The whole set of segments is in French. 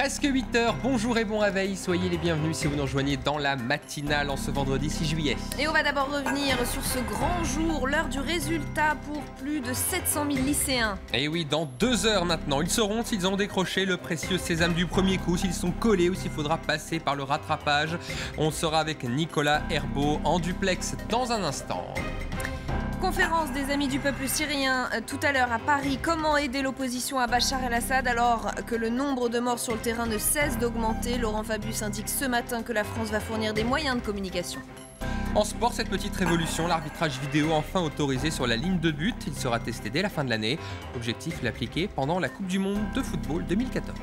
Presque 8 h, bonjour et bon réveil, soyez les bienvenus si vous nous rejoignez dans la matinale en ce vendredi 6 juillet. Et on va d'abord revenir sur ce grand jour, l'heure du résultat pour plus de 700 000 lycéens. Et oui, dans 2 heures maintenant, ils sauront s'ils ont décroché le précieux sésame du premier coup, s'ils sont collés ou s'il faudra passer par le rattrapage. On sera avec Nicolas Herbeau en duplex dans un instant. Conférence des Amis du peuple syrien tout à l'heure à Paris. Comment aider l'opposition à Bachar el-Assad alors que le nombre de morts sur le terrain ne cesse d'augmenter? Laurent Fabius indique ce matin que la France va fournir des moyens de communication. En sport, cette petite révolution, l'arbitrage vidéo enfin autorisé sur la ligne de but. Il sera testé dès la fin de l'année. Objectif, l'appliquer pendant la Coupe du Monde de football 2014.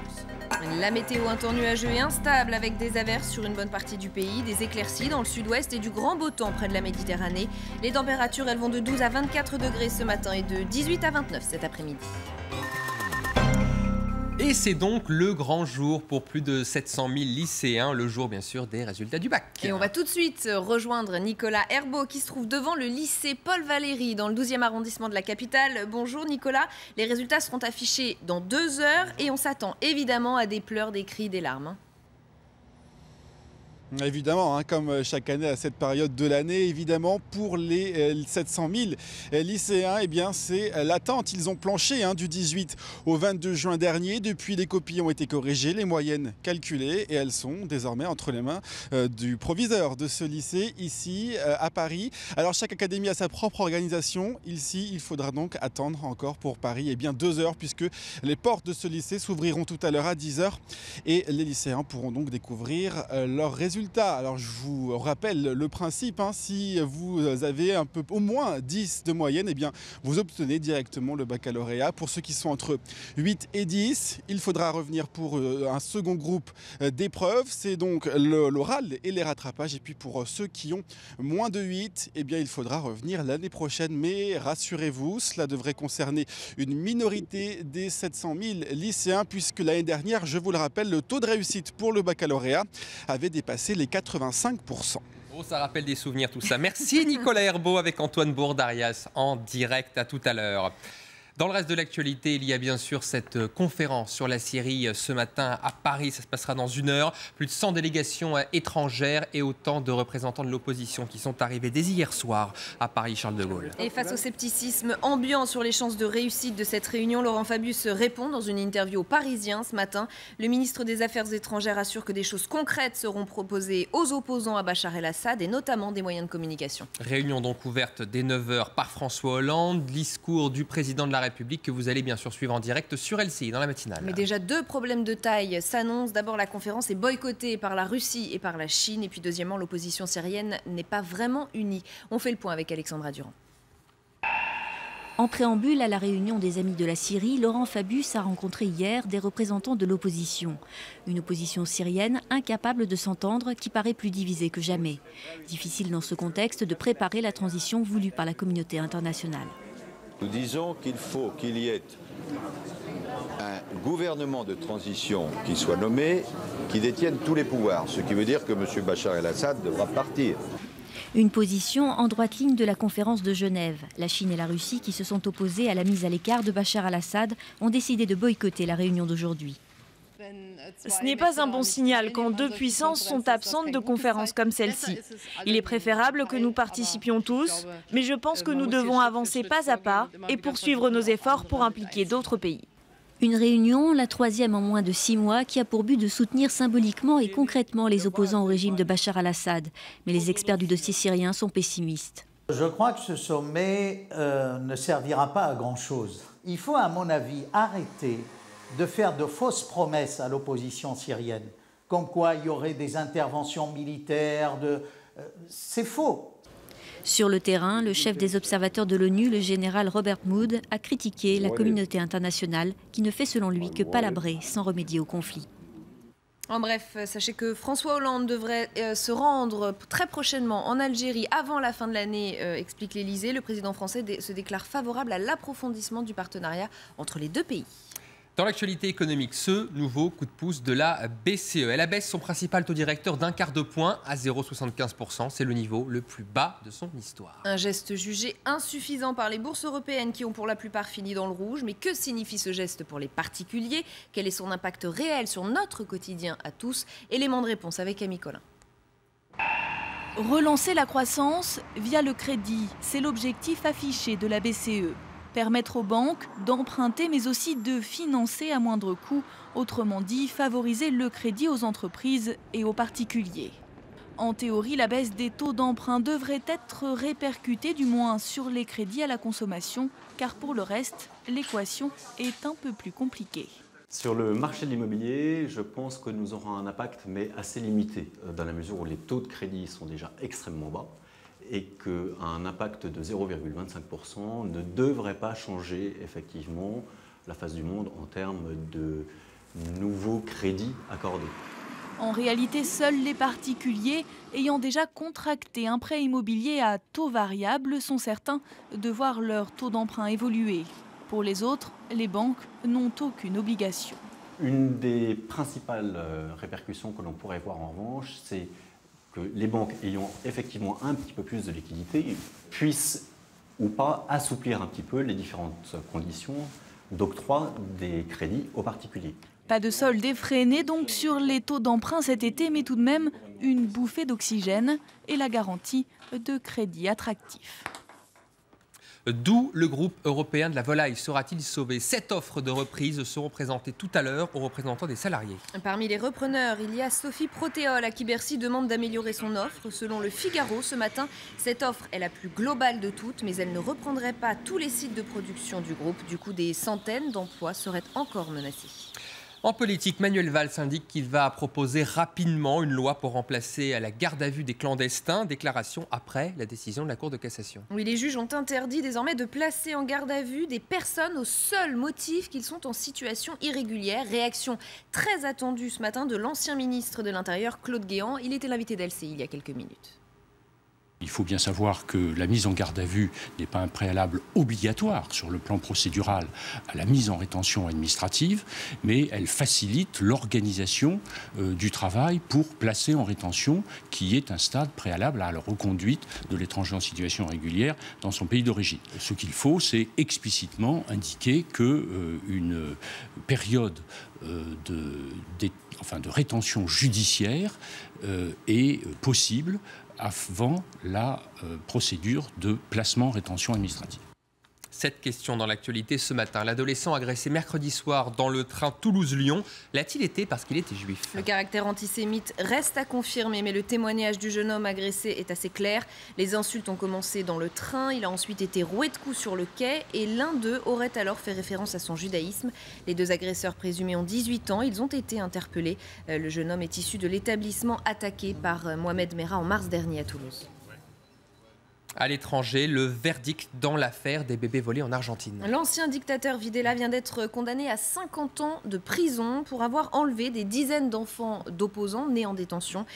La météo, un temps nuageux et instable avec des averses sur une bonne partie du pays, des éclaircies dans le sud-ouest et du grand beau temps près de la Méditerranée. Les températures, elles vont de 12 à 24 degrés ce matin et de 18 à 29 cet après-midi. Et c'est donc le grand jour pour plus de 700 000 lycéens, le jour bien sûr des résultats du bac. Et on va tout de suite rejoindre Nicolas Herbeau qui se trouve devant le lycée Paul Valéry dans le 12e arrondissement de la capitale. Bonjour Nicolas, les résultats seront affichés dans 2 heures et on s'attend évidemment à des pleurs, des cris, des larmes. Évidemment, comme chaque année à cette période de l'année, évidemment, pour les 700 000 lycéens, eh bien, c'est l'attente. Ils ont planché du 18 au 22 juin dernier. Depuis, les copies ont été corrigées, les moyennes calculées et elles sont désormais entre les mains du proviseur de ce lycée ici à Paris. Alors, chaque académie a sa propre organisation. Ici, il faudra donc attendre encore pour Paris 2 heures puisque les portes de ce lycée s'ouvriront tout à l'heure à 10 h et les lycéens pourront donc découvrir leurs résultats. Alors je vous rappelle le principe, si vous avez au moins 10 de moyenne, eh bien vous obtenez directement le baccalauréat. Pour ceux qui sont entre 8 et 10, il faudra revenir pour un second groupe d'épreuves, c'est donc l'oral et les rattrapages. Et puis pour ceux qui ont moins de 8, eh bien il faudra revenir l'année prochaine. Mais rassurez-vous, cela devrait concerner une minorité des 700 000 lycéens puisque l'année dernière, je vous le rappelle, le taux de réussite pour le baccalauréat avait dépassé les 85%. Oh, ça rappelle des souvenirs tout ça. Merci Nicolas Herbeau avec Antoine Bourdarias en direct. À tout à l'heure. Dans le reste de l'actualité, il y a bien sûr cette conférence sur la Syrie ce matin à Paris. Ça se passera dans 1 heure. Plus de 100 délégations étrangères et autant de représentants de l'opposition qui sont arrivés dès hier soir à Paris-Charles de Gaulle. Et face au scepticisme ambiant sur les chances de réussite de cette réunion, Laurent Fabius répond dans une interview aux Parisiens ce matin. Le ministre des Affaires étrangères assure que des choses concrètes seront proposées aux opposants à Bachar el-Assad et notamment des moyens de communication. Réunion donc ouverte dès 9 h par François Hollande. Discours du président de la République que vous allez bien sûr suivre en direct sur LCI dans la matinale. Mais déjà 2 problèmes de taille s'annoncent. D'abord, la conférence est boycottée par la Russie et par la Chine. Et puis deuxièmement, l'opposition syrienne n'est pas vraiment unie. On fait le point avec Alexandra Durand. En préambule à la réunion des Amis de la Syrie, Laurent Fabius a rencontré hier des représentants de l'opposition. Une opposition syrienne incapable de s'entendre qui paraît plus divisée que jamais. Difficile dans ce contexte de préparer la transition voulue par la communauté internationale. Nous disons qu'il faut qu'il y ait un gouvernement de transition qui soit nommé, qui détienne tous les pouvoirs, ce qui veut dire que M. Bachar el-Assad devra partir. Une position en droite ligne de la conférence de Genève. La Chine et la Russie, qui se sont opposées à la mise à l'écart de Bachar el-Assad, ont décidé de boycotter la réunion d'aujourd'hui. Ce n'est pas un bon signal quand 2 puissances sont absentes de conférences comme celle-ci. Il est préférable que nous participions tous, mais je pense que nous devons avancer pas à pas et poursuivre nos efforts pour impliquer d'autres pays. Une réunion, la 3e en moins de 6 mois, qui a pour but de soutenir symboliquement et concrètement les opposants au régime de Bachar el-Assad. Mais les experts du dossier syrien sont pessimistes. Je crois que ce sommet ne servira pas à grand-chose. Il faut, à mon avis, arrêter de faire de fausses promesses à l'opposition syrienne, comme quoi il y aurait des interventions militaires, c'est faux. Sur le terrain, le chef des observateurs de l'ONU, le général Robert Mood, a critiqué la communauté internationale qui ne fait selon lui que palabrer sans remédier au conflit. En bref, sachez que François Hollande devrait se rendre très prochainement en Algérie avant la fin de l'année, explique l'Élysée. Le président français se déclare favorable à l'approfondissement du partenariat entre les 2 pays. Dans l'actualité économique, ce nouveau coup de pouce de la BCE. Elle abaisse son principal taux directeur d'un quart de point à 0,75%. C'est le niveau le plus bas de son histoire. Un geste jugé insuffisant par les bourses européennes qui ont pour la plupart fini dans le rouge. Mais que signifie ce geste pour les particuliers? Quel est son impact réel sur notre quotidien à tous? Élément de réponse avec Camille Collin. Relancer la croissance via le crédit, c'est l'objectif affiché de la BCE. Permettre aux banques d'emprunter mais aussi de financer à moindre coût, autrement dit favoriser le crédit aux entreprises et aux particuliers. En théorie, la baisse des taux d'emprunt devrait être répercutée du moins sur les crédits à la consommation, car pour le reste, l'équation est un peu plus compliquée. Sur le marché de l'immobilier, je pense que nous aurons un impact, mais assez limité, dans la mesure où les taux de crédit sont déjà extrêmement bas et qu'un impact de 0,25% ne devrait pas changer effectivement la face du monde en termes de nouveaux crédits accordés. En réalité, seuls les particuliers ayant déjà contracté un prêt immobilier à taux variable sont certains de voir leur taux d'emprunt évoluer. Pour les autres, les banques n'ont aucune obligation. Une des principales répercussions que l'on pourrait voir en revanche, c'est que les banques ayant effectivement un petit peu plus de liquidité puissent ou pas assouplir un petit peu les différentes conditions d'octroi des crédits aux particuliers. Pas de solde effréné donc sur les taux d'emprunt cet été, mais tout de même une bouffée d'oxygène et la garantie de crédits attractifs. D'où le groupe européen de la volaille sera-t-il sauvé? 7 offres de reprise seront présentées tout à l'heure aux représentants des salariés. Parmi les repreneurs, il y a Sophie Protéol à qui Bercy demande d'améliorer son offre. Selon le Figaro ce matin, cette offre est la plus globale de toutes, mais elle ne reprendrait pas tous les sites de production du groupe. Du coup, des centaines d'emplois seraient encore menacés. En politique, Manuel Valls indique qu'il va proposer rapidement une loi pour remplacer la garde à vue des clandestins. Déclaration après la décision de la Cour de cassation. Oui, les juges ont interdit désormais de placer en garde à vue des personnes au seul motif qu'ils sont en situation irrégulière. Réaction très attendue ce matin de l'ancien ministre de l'Intérieur, Claude Guéant. Il était l'invité d'LCI il y a quelques minutes. Il faut bien savoir que la mise en garde à vue n'est pas un préalable obligatoire sur le plan procédural à la mise en rétention administrative, mais elle facilite l'organisation du travail pour placer en rétention, qui est un stade préalable à la reconduite de l'étranger en situation régulière dans son pays d'origine. Ce qu'il faut, c'est explicitement indiquer qu'une période de rétention judiciaire est possible avant la procédure de placement en rétention administrative. Cette question dans l'actualité ce matin. L'adolescent agressé mercredi soir dans le train Toulouse-Lyon, l'a-t-il été parce qu'il était juif? Le caractère antisémite reste à confirmer, mais le témoignage du jeune homme agressé est assez clair. Les insultes ont commencé dans le train, il a ensuite été roué de coups sur le quai et l'un d'eux aurait alors fait référence à son judaïsme. Les deux agresseurs présumés ont 18 ans, ils ont été interpellés. Le jeune homme est issu de l'établissement attaqué par Mohamed Merah en mars dernier à Toulouse. À l'étranger, le verdict dans l'affaire des bébés volés en Argentine. L'ancien dictateur Videla vient d'être condamné à 50 ans de prison pour avoir enlevé des dizaines d'enfants d'opposants nés en détention.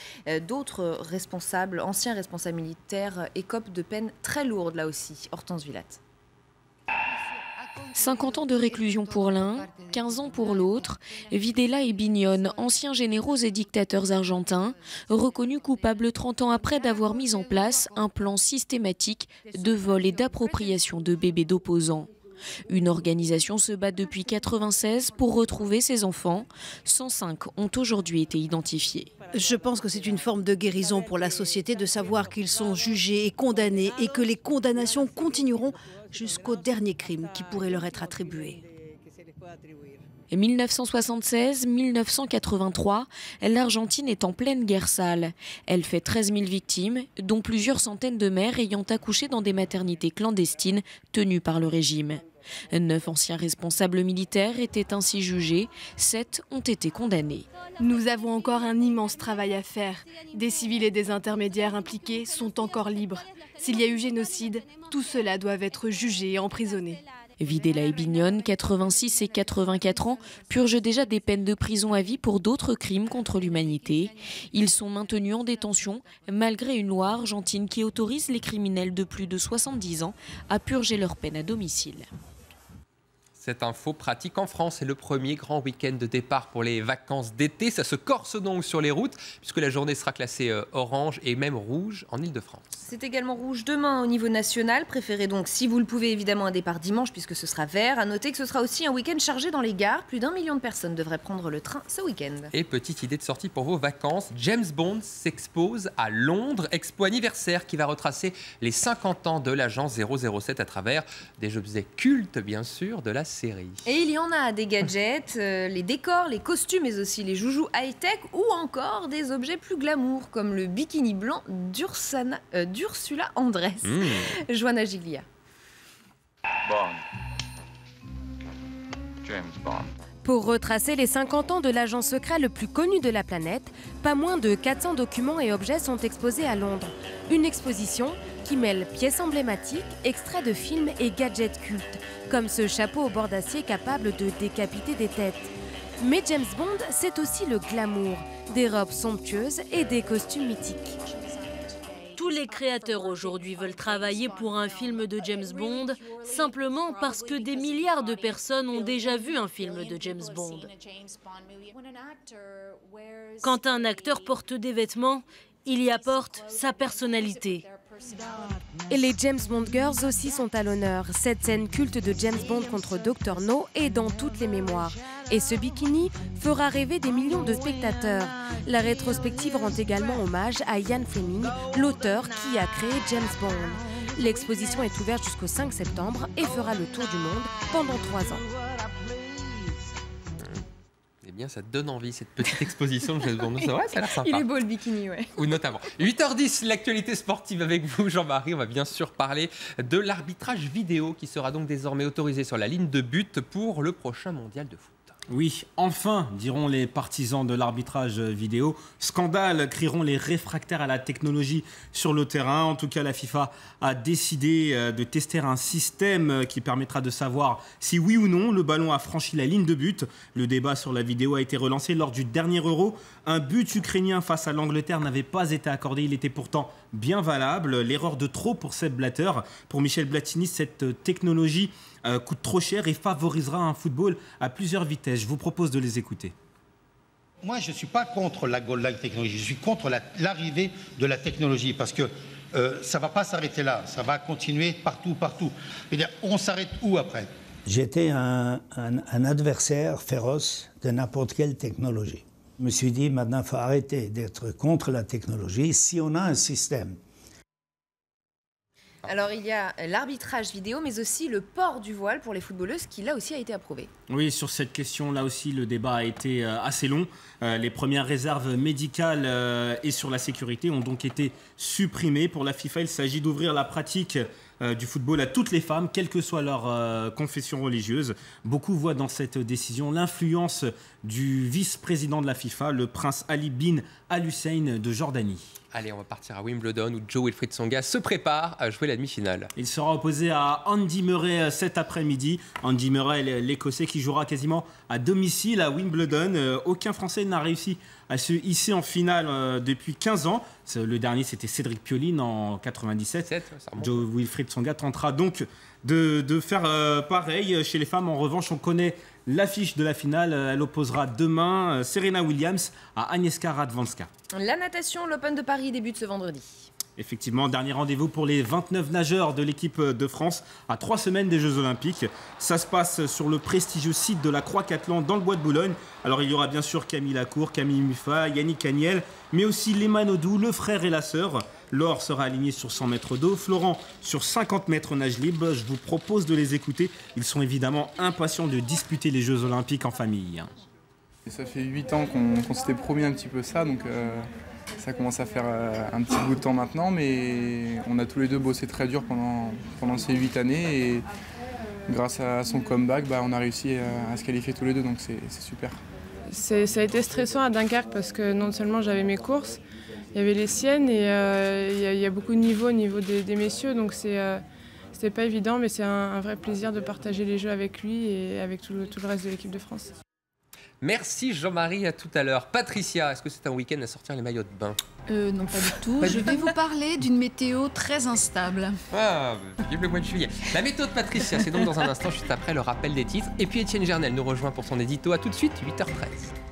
D'autres responsables, anciens responsables militaires, écopent de peines très lourdes là aussi. Hortense Villatte. 50 ans de réclusion pour l'un, 15 ans pour l'autre. Videla et Bignone, anciens généraux et dictateurs argentins, reconnus coupables 30 ans après d'avoir mis en place un plan systématique de vol et d'appropriation de bébés d'opposants. Une organisation se bat depuis 1996 pour retrouver ces enfants. 105 ont aujourd'hui été identifiés. Je pense que c'est une forme de guérison pour la société de savoir qu'ils sont jugés et condamnés et que les condamnations continueront jusqu'au dernier crime qui pourrait leur être attribué. 1976-1983, l'Argentine est en pleine guerre sale. Elle fait 13 000 victimes, dont plusieurs centaines de mères ayant accouché dans des maternités clandestines tenues par le régime. 9 anciens responsables militaires étaient ainsi jugés, 7 ont été condamnés. Nous avons encore un immense travail à faire. Des civils et des intermédiaires impliqués sont encore libres. S'il y a eu génocide, tous ceux-là doivent être jugés et emprisonnés. Videla et Bignone, 86 et 84 ans, purgent déjà des peines de prison à vie pour d'autres crimes contre l'humanité. Ils sont maintenus en détention malgré une loi argentine qui autorise les criminels de plus de 70 ans à purger leur peine à domicile. Cette info pratique en France, c'est le premier grand week-end de départ pour les vacances d'été. Ça se corse donc sur les routes puisque la journée sera classée orange et même rouge en Ile-de-France. C'est également rouge demain au niveau national. Préférez donc, si vous le pouvez, évidemment un départ dimanche puisque ce sera vert. À noter que ce sera aussi un week-end chargé dans les gares. Plus d'1 million de personnes devraient prendre le train ce week-end. Et petite idée de sortie pour vos vacances, James Bond s'expose à Londres. Expo anniversaire qui va retracer les 50 ans de l'agence 007 à travers des objets cultes, bien sûr, de la série. Et il y en a des gadgets, les décors, les costumes, mais aussi les joujoux high-tech ou encore des objets plus glamour comme le bikini blanc d'Ursula Andress. Joanna Giglia. James Bond. Pour retracer les 50 ans de l'agent secret le plus connu de la planète, pas moins de 400 documents et objets sont exposés à Londres. Une exposition qui mêle pièces emblématiques, extraits de films et gadgets cultes, comme ce chapeau au bord d'acier capable de décapiter des têtes. Mais James Bond, c'est aussi le glamour, des robes somptueuses et des costumes mythiques. Tous les créateurs aujourd'hui veulent travailler pour un film de James Bond simplement parce que des milliards de personnes ont déjà vu un film de James Bond. Quand un acteur porte des vêtements, il y apporte sa personnalité. Et les James Bond Girls aussi sont à l'honneur. Cette scène culte de James Bond contre Dr No est dans toutes les mémoires. Et ce bikini fera rêver des millions de spectateurs. La rétrospective rend également hommage à Ian Fleming, l'auteur qui a créé James Bond. L'exposition est ouverte jusqu'au 5 septembre et fera le tour du monde pendant 3 ans. Eh bien, ça donne envie, cette petite exposition de James Bond. C'est vrai, ça a l'air sympa. Il est beau le bikini, ouais. Ou notamment. 8h10, l'actualité sportive avec vous, Jean-Marie. On va bien sûr parler de l'arbitrage vidéo qui sera donc désormais autorisé sur la ligne de but pour le prochain mondial de foot. Oui, enfin, diront les partisans de l'arbitrage vidéo. Scandale, crieront les réfractaires à la technologie sur le terrain. En tout cas, la FIFA a décidé de tester un système qui permettra de savoir si oui ou non le ballon a franchi la ligne de but. Le débat sur la vidéo a été relancé lors du dernier Euro. Un but ukrainien face à l'Angleterre n'avait pas été accordé. Il était pourtant bien valable. L'erreur de trop pour Sepp Blatter. Pour Michel Platini, cette technologie coûte trop cher et favorisera un football à plusieurs vitesses. Je vous propose de les écouter. Moi, je ne suis pas contre la technologie, je suis contre l'arrivée de la technologie parce que ça ne va pas s'arrêter là, ça va continuer partout. On s'arrête où après? J'étais un adversaire féroce de n'importe quelle technologie. Je me suis dit, maintenant, il faut arrêter d'être contre la technologie. Si on a un système. Alors il y a l'arbitrage vidéo, mais aussi le port du voile pour les footballeuses, qui là aussi a été approuvé. Oui, sur cette question, là aussi, le débat a été assez long. Les premières réserves médicales et sur la sécurité ont donc été supprimées. Pour la FIFA, il s'agit d'ouvrir la pratique du football à toutes les femmes, quelle que soit leur confession religieuse. Beaucoup voient dans cette décision l'influence du vice-président de la FIFA, le prince Ali bin Al-Hussein de Jordanie. Allez, on va partir à Wimbledon où Joe Wilfried Tsonga se prépare à jouer la demi-finale. Il sera opposé à Andy Murray cet après-midi. Andy Murray, l'Écossais qui jouera quasiment à domicile à Wimbledon. Aucun Français n'a réussi à se hisser en finale depuis 15 ans. Le dernier, c'était Cédric Pioline en 97. Joe Wilfried Tsonga tentera donc de faire pareil. Chez les femmes, en revanche, on connaît l'affiche de la finale. Elle opposera demain Serena Williams à Agnieszka Radwanska. La natation, l'Open de Paris débute ce vendredi. Effectivement, dernier rendez-vous pour les 29 nageurs de l'équipe de France à 3 semaines des Jeux Olympiques. Ça se passe sur le prestigieux site de la Croix-Catlan dans le Bois de Boulogne. Alors il y aura bien sûr Camille Lacour, Camille Muffat, Yannick Agnel, mais aussi Léman Odou, le frère et la sœur. Laure sera alignée sur 100 mètres d'eau, Florent sur 50 mètres nage libre. Je vous propose de les écouter. Ils sont évidemment impatients de disputer les Jeux Olympiques en famille. Et ça fait 8 ans qu'on s'était promis un petit peu ça, donc ça commence à faire un petit bout de temps maintenant, mais on a tous les deux bossé très dur pendant ces 8 années et grâce à son comeback, on a réussi à se qualifier tous les deux, donc c'est super. Ça a été stressant à Dunkerque parce que non seulement j'avais mes courses, il y avait les siennes et il y a beaucoup de niveaux au niveau des messieurs, donc c'était pas évident, mais c'est un vrai plaisir de partager les jeux avec lui et avec tout le reste de l'équipe de France. Merci Jean-Marie, à tout à l'heure. Patricia, est-ce que c'est un week-end à sortir les maillots de bain? Non, pas du tout. Je vais vous parler d'une météo très instable. Ah, vive le mois de juillet. La méthode Patricia, c'est donc dans un instant, juste après le rappel des titres. Et puis Étienne Gernel nous rejoint pour son édito. À tout de suite, 8h13.